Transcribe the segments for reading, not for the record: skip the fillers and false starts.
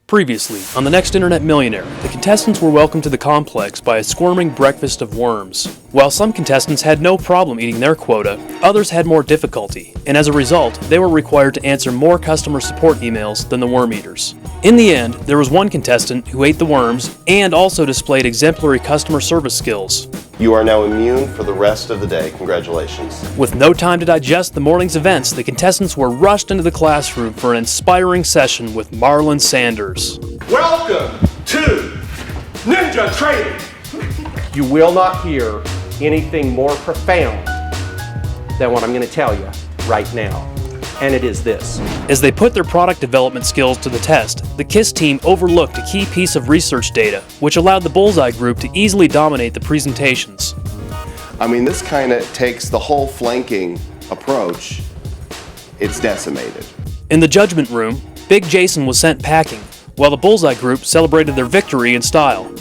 Previously, on The Next Internet Millionaire, the contestants were welcomed to the complex by a squirming breakfast of worms. While some contestants had no problem eating their quota, others had more difficulty, and as a result, they were required to answer more customer support emails than the worm eaters. In the end, there was one contestant who ate the worms and also displayed exemplary customer service skills. You are now immune for the rest of the day. Congratulations. With no time to digest the morning's events, the contestants were rushed into the classroom for an inspiring session with Marlon Sanders. Welcome to Ninja Training. You will not hear anything more profound than what I'm going to tell you right now. And it is this. As they put their product development skills to the test, the KISS team overlooked a key piece of research data, which allowed the Bullseye Group to easily dominate the presentations. I mean, this kind of takes the whole flanking approach. It's decimated. In the judgment room, Big Jason was sent packing, while the Bullseye Group celebrated their victory in style.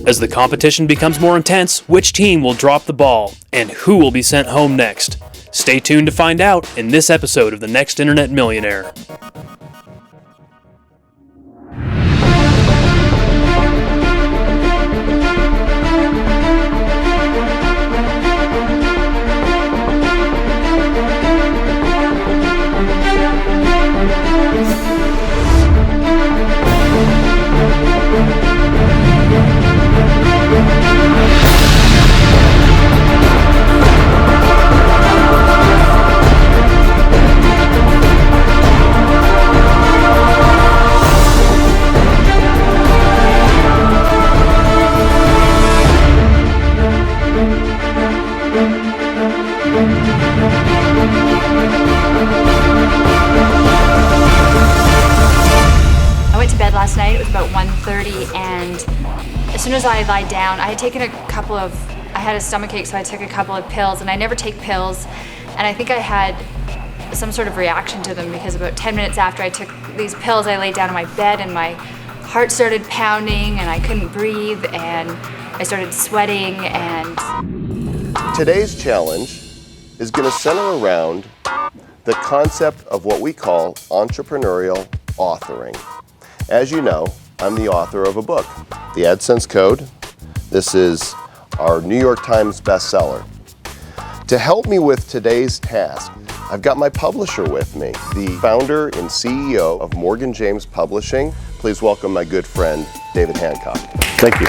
As the competition becomes more intense, which team will drop the ball, and who will be sent home next? Stay tuned to find out in this episode of The Next Internet Millionaire. Last night, it was about 1:30, and as soon as I lied down, I had a stomachache, so I took a couple of pills, and I never take pills, and I think I had some sort of reaction to them because about 10 minutes after I took these pills, I laid down on my bed and my heart started pounding and I couldn't breathe and I started sweating. And Today's challenge is going to center around the concept of what we call entrepreneurial authoring. As you know, I'm the author of a book, The AdSense Code. This is our New York Times bestseller. To help me with today's task, I've got my publisher with me, the founder and CEO of Morgan James Publishing. Please welcome my good friend, David Hancock. Thank you.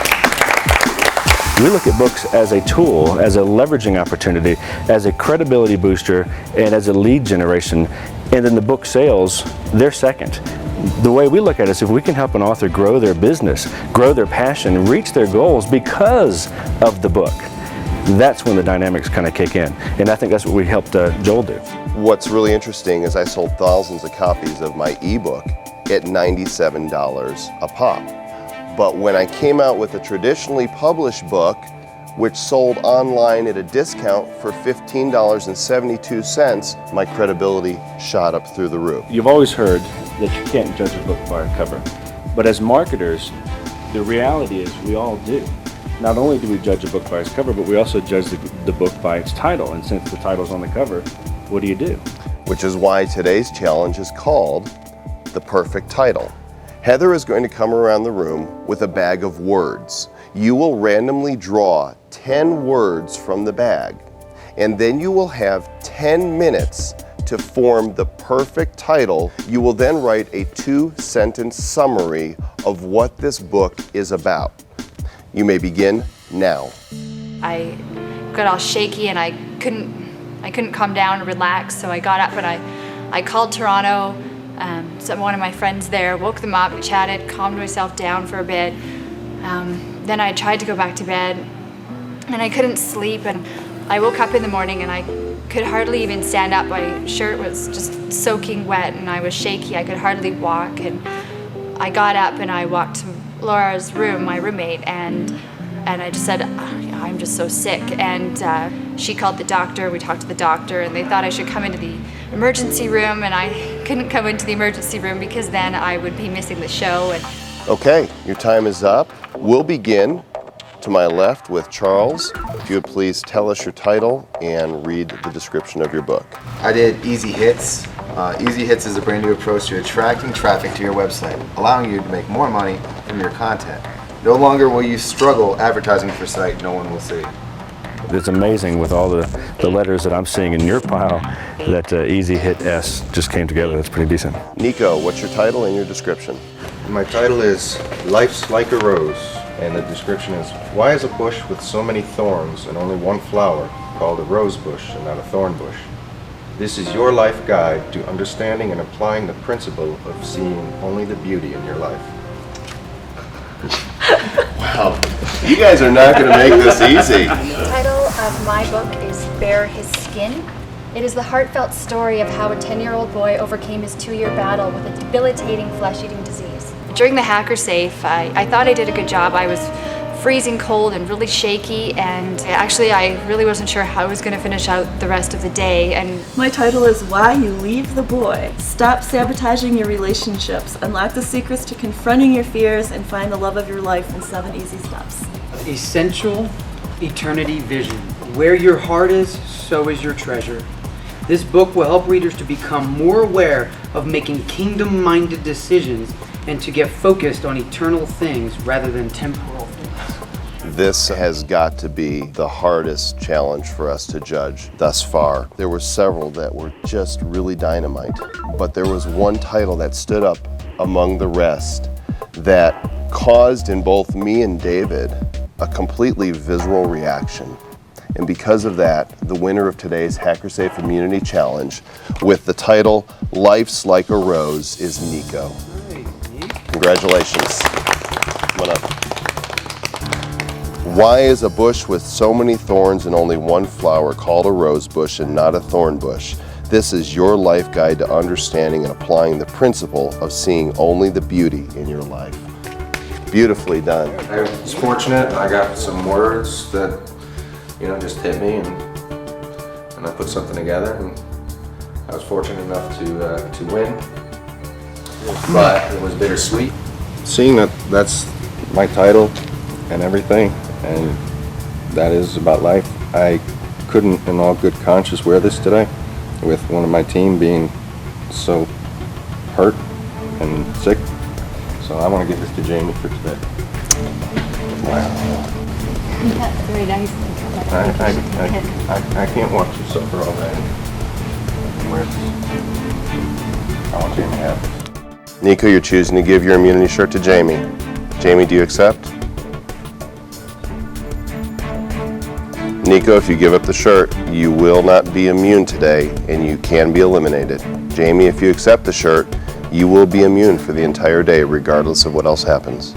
We look at books as a tool, as a leveraging opportunity, as a credibility booster, and as a lead generation. And then the book sales, they're second. The way we look at it is if we can help an author grow their business, grow their passion, reach their goals because of the book, that's when the dynamics kind of kick in. And I think that's what we helped Joel do. What's really interesting is I sold thousands of copies of my ebook at $97 a pop. But when I came out with a traditionally published book, which sold online at a discount for $15.72, my credibility shot up through the roof. You've always heard that you can't judge a book by a cover. But as marketers, the reality is we all do. Not only do we judge a book by its cover, but we also judge the book by its title. And since the title's on the cover, what do? Which is why today's challenge is called The Perfect Title. Heather is going to come around the room with a bag of words. You will randomly draw 10 words from the bag, and then you will have 10 minutes to form the perfect title. You will then write a 2-sentence summary of what this book is about. You may begin now. I got all shaky and I couldn't calm down and relax, so I got up and I called Toronto, one of my friends there, woke them up, chatted, calmed myself down for a bit. Then I tried to go back to bed and I couldn't sleep, and I woke up in the morning and I could hardly even stand up. My shirt was just soaking wet and I was shaky. I could hardly walk, and I got up and I walked to Laura's room, my roommate, and I just said, I'm just so sick. And she called the doctor. We talked to the doctor and they thought I should come into the emergency room, and I couldn't come into the emergency room because then I would be missing the show. And Okay, your time is up. We'll begin to my left with Charles. If you would please tell us your title and read the description of your book. I did easy hits Easy Hits is a brand new approach to attracting traffic to your website, allowing you to make more money from your content. No longer will you struggle advertising for a site no one will see. It's amazing with all the letters that I'm seeing in your pile that Easy Hit S just came together. That's pretty decent. Nico, what's your title and your description? My title is Life's Like a Rose, and the description is, why is a bush with so many thorns and only one flower called a rose bush and not a thorn bush? This is your life guide to understanding and applying the principle of seeing only the beauty in your life. Wow, you guys are not going to make this easy. The title of my book is Bare His Skin. It is the heartfelt story of how a 10-year-old boy overcame his 2-year battle with a debilitating flesh-eating disease. During the hacker safe, I thought I did a good job. I was freezing cold and really shaky, and actually I really wasn't sure how I was going to finish out the rest of the day. And my title is Why You Leave the Boy. Stop sabotaging your relationships, unlock the secrets to confronting your fears, and find the love of your life in 7 easy steps. Essential Eternity Vision. Where your heart is, so is your treasure. This book will help readers to become more aware of making kingdom-minded decisions and to get focused on eternal things rather than temporal things. This has got to be the hardest challenge for us to judge thus far. There were several that were just really dynamite, but there was one title that stood up among the rest that caused in both me and David a completely visceral reaction. And because of that, the winner of today's HackerSafe Immunity Challenge with the title Life's Like a Rose is Nico. Congratulations. Come on up. Why is a bush with so many thorns and only one flower called a rose bush and not a thorn bush? This is your life guide to understanding and applying the principle of seeing only the beauty in your life. Beautifully done. I was fortunate. I got some words that, just hit me, and I put something together, and I was fortunate enough to win. But it was bittersweet. Seeing that's my title and everything, and that is about life. I couldn't, in all good conscience, wear this today with one of my team being so hurt and sick. So I want to give this to Jamie for today. Wow. That's very nice. I can't watch you suffer all day. I want Jamie to have this. Nico, you're choosing to give your immunity shirt to Jamie. Jamie, do you accept? Nico, if you give up the shirt, you will not be immune today and you can be eliminated. Jamie, if you accept the shirt, you will be immune for the entire day regardless of what else happens.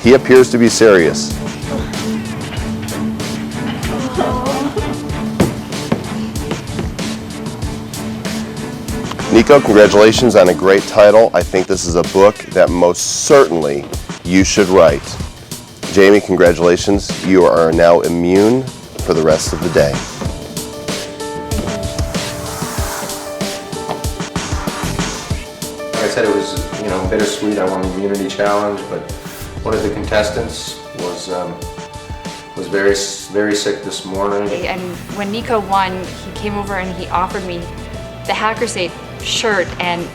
He appears to be serious. Nico, congratulations on a great title. I think this is a book that most certainly you should write. Jamie, congratulations. You are now immune for the rest of the day. Like I said, it was bittersweet. I won the immunity challenge, but one of the contestants was very sick this morning. And when Nico won, he came over and he offered me the HackerSafe shirt, and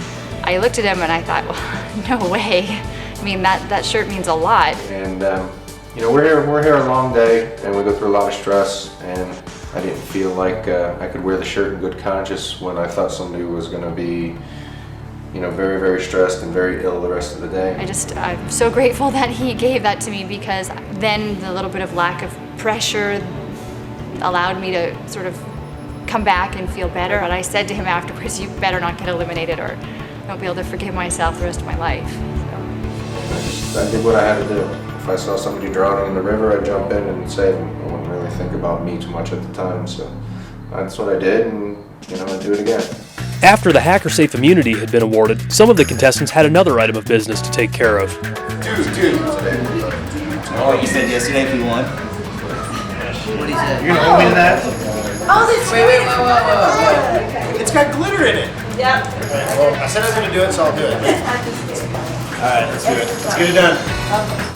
I looked at him and I thought, well, no way. I mean, that shirt means a lot. And we're here a long day, and we go through a lot of stress, and I didn't feel like I could wear the shirt in good conscience when I thought somebody was going to be very, very stressed and very ill the rest of the day. I'm so grateful that he gave that to me, because then the little bit of lack of pressure allowed me to sort of come back and feel better. And I said to him afterwards, you better not get eliminated or I won't be able to forgive myself the rest of my life. So I did what I had to do. If I saw somebody drowning in the river, I'd jump in and save them. I wouldn't really think about me too much at the time, so that's what I did, and I'd do it again. After the HackerSafe immunity had been awarded, some of the contestants had another item of business to take care of. Dude. Oh, you said yesterday if we won? What he said? You're gonna hold me to that? Oh, this wait. It's got glitter in it. Yeah. Well, I said I was gonna do it, so I'll do it. All right, let's do it. Let's get it done.